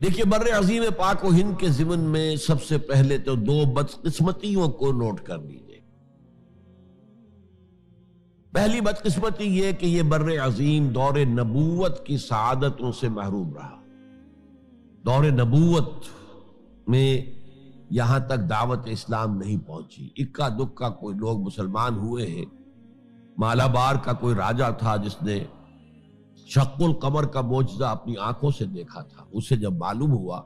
دیکھیے بر عظیم پاک و ہند کے ضمن میں سب سے پہلے تو دو بدقسمتیوں کو نوٹ کر لیجیے۔ پہلی بدقسمتی یہ کہ یہ بر عظیم دور نبوت کی سعادتوں سے محروم رہا۔ دور نبوت میں یہاں تک دعوت اسلام نہیں پہنچی، اکا دکا کوئی لوگ مسلمان ہوئے ہیں۔ مالابار کا کوئی راجہ تھا جس نے شق القمر کا معجزہ اپنی آنکھوں سے دیکھا تھا، اسے جب معلوم ہوا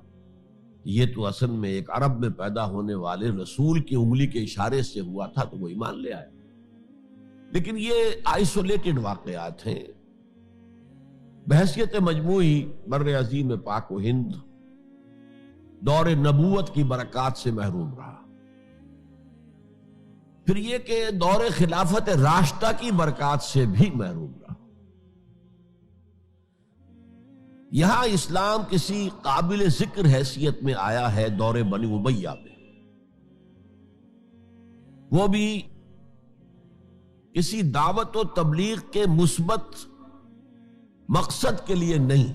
یہ تو اصل میں ایک عرب میں پیدا ہونے والے رسول کی انگلی کے اشارے سے ہوا تھا، تو وہ ایمان لے آیا۔ لیکن یہ آئسولیٹڈ واقعات ہیں، بحیثیت مجموعی بر عظیم پاک و ہند دور نبوت کی برکات سے محروم رہا۔ پھر یہ کہ دور خلافت راشدہ کی برکات سے بھی محروم رہا۔ یہاں اسلام کسی قابل ذکر حیثیت میں آیا ہے دور بنی امیہ میں، وہ بھی کسی دعوت و تبلیغ کے مثبت مقصد کے لیے نہیں،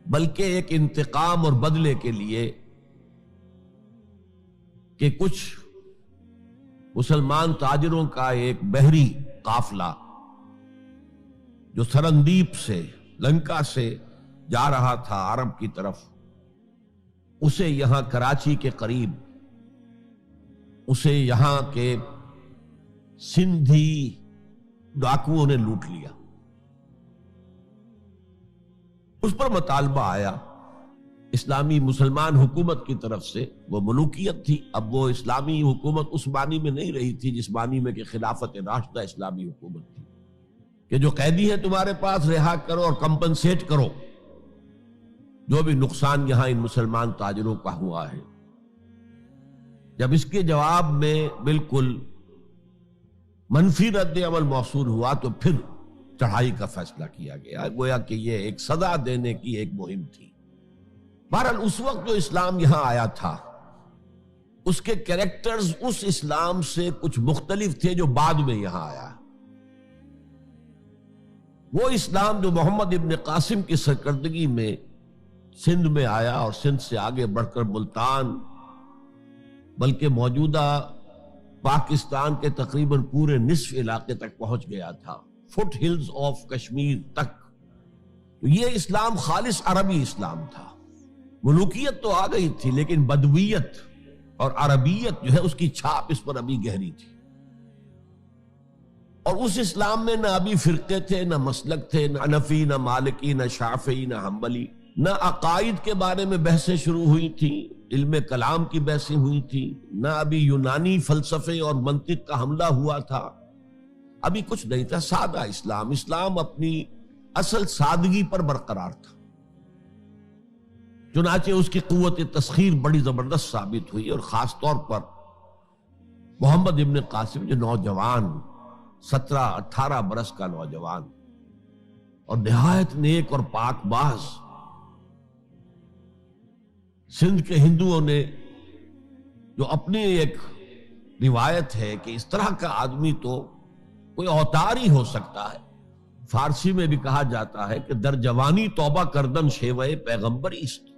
بلکہ ایک انتقام اور بدلے کے لیے کہ کچھ مسلمان تاجروں کا ایک بحری قافلہ جو سرندیپ سے لنکا سے جا رہا تھا عرب کی طرف، اسے یہاں کراچی کے قریب اسے یہاں کے سندھی ڈاکوؤں نے لوٹ لیا۔ اس پر مطالبہ آیا اسلامی مسلمان حکومت کی طرف سے، وہ ملوکیت تھی، اب وہ اسلامی حکومت اس معنی میں نہیں رہی تھی جس معنی میں کہ خلافت راشدہ اسلامی حکومت تھی کہ جو قیدی ہے تمہارے پاس رہا کرو اور کمپنسیٹ کرو جو بھی نقصان یہاں ان مسلمان تاجروں کا ہوا ہے۔ جب اس کے جواب میں بالکل منفی رد عمل موصول ہوا تو پھر چڑھائی کا فیصلہ کیا گیا، گویا کہ یہ ایک سزا دینے کی ایک مہم تھی۔ بہرحال اس وقت جو اسلام یہاں آیا تھا اس کے کریکٹرز اس اسلام سے کچھ مختلف تھے جو بعد میں یہاں آیا۔ وہ اسلام جو محمد ابن قاسم کی سرکردگی میں سندھ میں آیا اور سندھ سے آگے بڑھ کر ملتان بلکہ موجودہ پاکستان کے تقریباً پورے نصف علاقے تک پہنچ گیا تھا، فٹ ہلز آف کشمیر تک، تو یہ اسلام خالص عربی اسلام تھا۔ ملوکیت تو آ گئی تھی لیکن بدویت اور عربیت جو ہے اس کی چھاپ اس پر ابھی گہری تھی، اور اس اسلام میں نہ ابھی فرقے تھے، نہ مسلک تھے، نہ حنفی، نہ مالکی، نہ شافعی، نہ حنبلی، نہ عقائد کے بارے میں بحثیں شروع ہوئی تھیں، علم کلام کی بحثیں ہوئی تھیں، نہ ابھی یونانی فلسفے اور منطق کا حملہ ہوا تھا، ابھی کچھ نہیں تھا، سادہ اسلام۔ اسلام اپنی اصل سادگی پر برقرار تھا، چنانچہ اس کی قوت تسخیر بڑی زبردست ثابت ہوئی، اور خاص طور پر محمد ابن قاسم جو نوجوان 17-18 برس کا نوجوان اور نہایت نیک اور پاک باز، سندھ کے ہندوؤں نے جو اپنی ایک روایت ہے کہ اس طرح کا آدمی تو کوئی اوتار ہی ہو سکتا ہے، فارسی میں بھی کہا جاتا ہے کہ در جوانی توبہ کردن شیوہ پیغمبر است،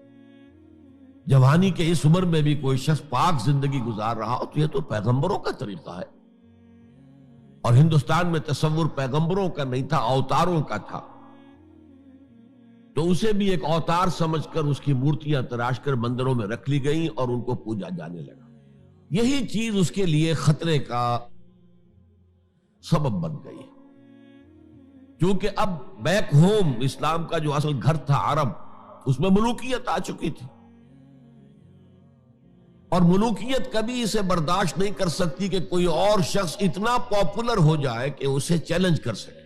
جوانی کے اس عمر میں بھی کوئی شخص پاک زندگی گزار رہا ہو تو یہ تو پیغمبروں کا طریقہ ہے، اور ہندوستان میں تصور پیغمبروں کا نہیں تھا، اوتاروں کا تھا، تو اسے بھی ایک اوتار سمجھ کر اس کی مورتیاں تراش کر مندروں میں رکھ لی گئیں اور ان کو پوجا جانے لگا۔ یہی چیز اس کے لیے خطرے کا سبب بن گئی، کیونکہ اب بیک ہوم اسلام کا جو اصل گھر تھا عرب، اس میں ملوکیت آ چکی تھی، اور ملوکیت کبھی اسے برداشت نہیں کر سکتی کہ کوئی اور شخص اتنا پاپولر ہو جائے کہ اسے چیلنج کر سکے،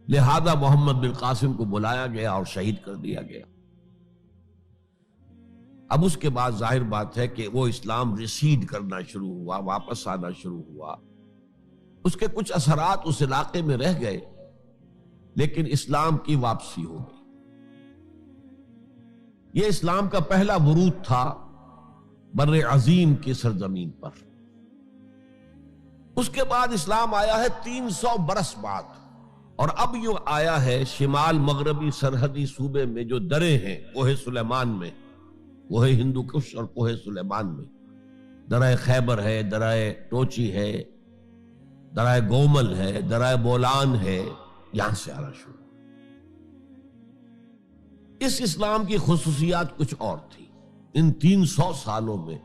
لہذا محمد بن قاسم کو بلایا گیا اور شہید کر دیا گیا۔ اب اس کے بعد ظاہر بات ہے کہ وہ اسلام ریسیڈ کرنا شروع ہوا، واپس آنا شروع ہوا، اس کے کچھ اثرات اس علاقے میں رہ گئے، لیکن اسلام کی واپسی ہو گئی۔ یہ اسلام کا پہلا ورود تھا بر عظیم کی سرزمین پر۔ اس کے بعد اسلام آیا ہے 300 برس بعد، اور اب یہ آیا ہے شمال مغربی سرحدی صوبے میں جو درے ہیں کوہ سلیمان میں، کوہ ہندو کش اور کوہ سلیمان میں، درہ خیبر ہے، درہ ٹوچی ہے، درہ گومل ہے، درہ بولان ہے، یہاں سے آنا شروع۔ اس اسلام کی خصوصیات کچھ اور تھی۔ ان 300 سالوں میں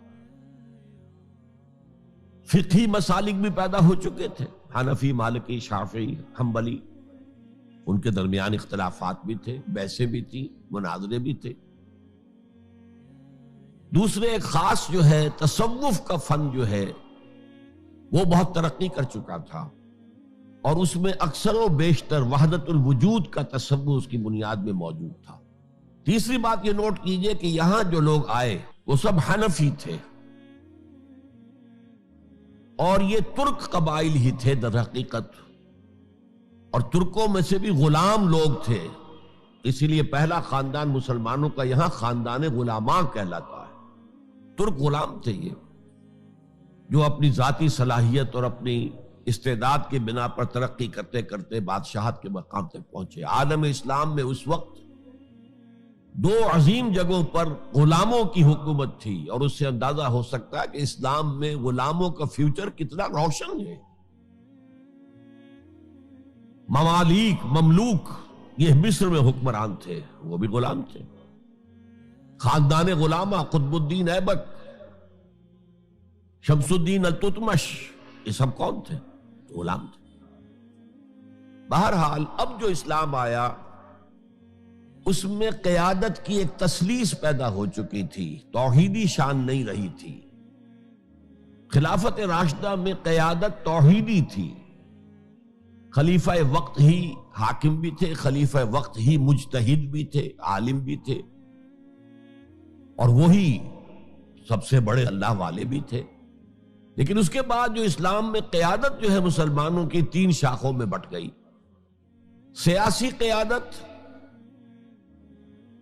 فقہی مسالک بھی پیدا ہو چکے تھے، حنفی، مالکی، شافعی، حنبلی، ان کے درمیان اختلافات بھی تھے، بحثیں بھی تھی، مناظرے بھی تھے۔ دوسرے ایک خاص جو ہے تصوف کا فن جو ہے وہ بہت ترقی کر چکا تھا، اور اس میں اکثر و بیشتر وحدت الوجود کا تصور اس کی بنیاد میں موجود تھا۔ تیسری بات یہ نوٹ کیجئے کہ یہاں جو لوگ آئے وہ سب حنفی تھے، اور یہ ترک قبائل ہی تھے در حقیقت، اور ترکوں میں سے بھی غلام لوگ تھے، اسی لیے پہلا خاندان مسلمانوں کا یہاں خاندان غلامان کہلاتا ہے۔ ترک غلام تھے یہ، جو اپنی ذاتی صلاحیت اور اپنی استعداد کے بنا پر ترقی کرتے کرتے بادشاہت کے مقام تک پہنچے۔ عالم اسلام میں اس وقت 2 عظیم جگہوں پر غلاموں کی حکومت تھی، اور اس سے اندازہ ہو سکتا ہے کہ اسلام میں غلاموں کا فیوچر کتنا روشن ہے۔ ممالک، مملوک، یہ مصر میں حکمران تھے، وہ بھی غلام تھے۔ خاندان غلامہ، قطب الدین ایبک، شمس الدین التتمش، یہ سب کون تھے؟ غلام تھے۔ بہرحال اب جو اسلام آیا اس میں قیادت کی ایک تسلیس پیدا ہو چکی تھی، توحیدی شان نہیں رہی تھی۔ خلافت راشدہ میں قیادت توحیدی تھی، خلیفہ وقت ہی حاکم بھی تھے، خلیفہ وقت ہی مجتہد بھی تھے، عالم بھی تھے، اور وہی سب سے بڑے اللہ والے بھی تھے۔ لیکن اس کے بعد جو اسلام میں قیادت جو ہے مسلمانوں کی 3 شاخوں میں بٹ گئی۔ سیاسی قیادت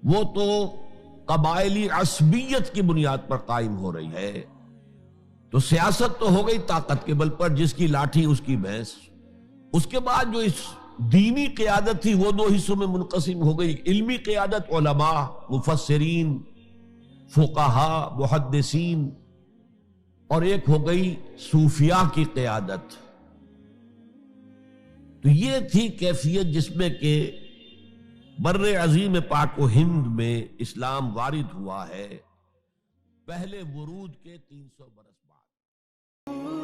وہ تو قبائلی عصبیت کی بنیاد پر قائم ہو رہی ہے، تو سیاست تو ہو گئی طاقت کے بل پر، جس کی لاٹھی اس کی بھینس۔ اس کے بعد جو اس دینی قیادت تھی وہ 2 حصوں میں منقسم ہو گئی، علمی قیادت، علماء، مفسرین، فقہاء، محدثین، اور ایک ہو گئی صوفیاء کی قیادت۔ تو یہ تھی کیفیت جس میں کہ بر عظیم پاک و ہند میں اسلام وارد ہوا ہے، پہلے ورود کے 300 برس بعد۔